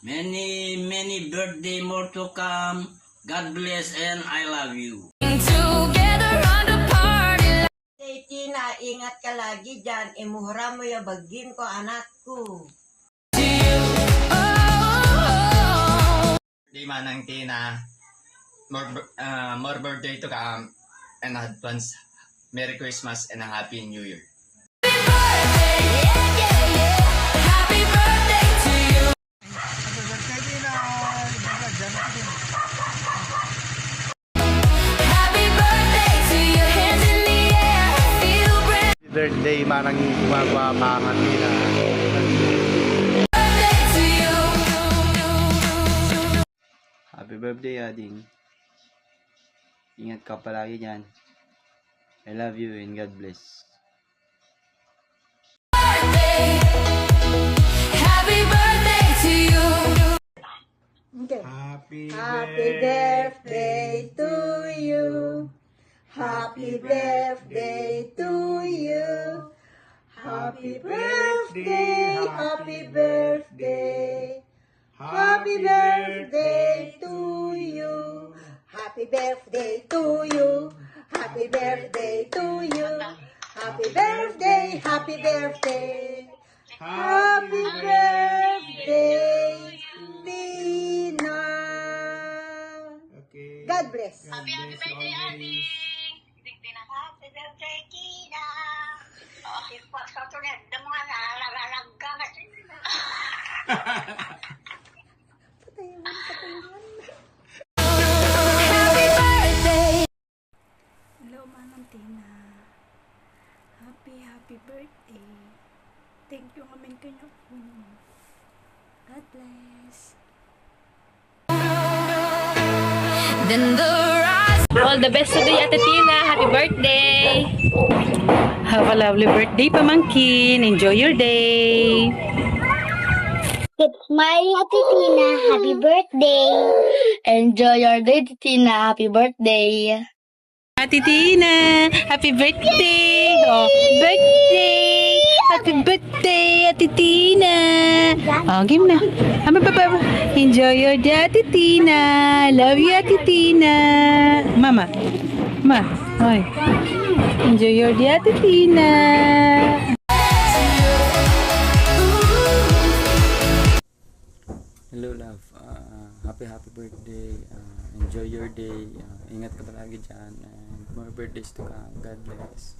Many, many birthday more to come. God bless and I love you. Together on the party. Hey Tina, ingat ka lagi dyan. Imuhra mo yung bagin ko, anak ko. Di manang Tina, more birthday to come and advance Merry Christmas and a Happy New Year. Happy birthday to you. Happy birthday to you. Hands in the air. Feel brand. Birthday, manang gumagawa pa ang Atina. Birthday to you. Happy birthday, Ading. Ingat ka palagi dyan. I love you and God bless. Happy birthday to you. Happy birthday to you. Happy birthday to you. Happy birthday, happy birthday. Happy birthday to you. Happy birthday to you. Happy birthday to you. Happy birthday, happy birthday. Happy birthday, Tina. Okay. God bless. Happy birthday, Adi. Happy birthday, Tina. Oh, ipot sa tuned. Damo nga nalalagga kasi. Happy birthday. Hello, Manang Tina. Happy birthday. Thank you ngamin kayo po. God bless. Then the rise. All the best today, Ate Tina. Happy birthday. Have a lovely birthday, pamangkin. Enjoy your day. Good smiling Ate Tina. Happy birthday. Enjoy your day, Ate Tina. Happy birthday. Ate Tina, happy birthday. Oh, birthday. Happy birthday, Ate Tina. Oh, game na. Enjoy your day, Ate Tina. Love you, Ate Tina. Mama. Oy. Enjoy your day, Ate Tina. Hello, love. Happy birthday. Enjoy your day. Ingat ka palagi dyan. And more birthdays to come. God bless.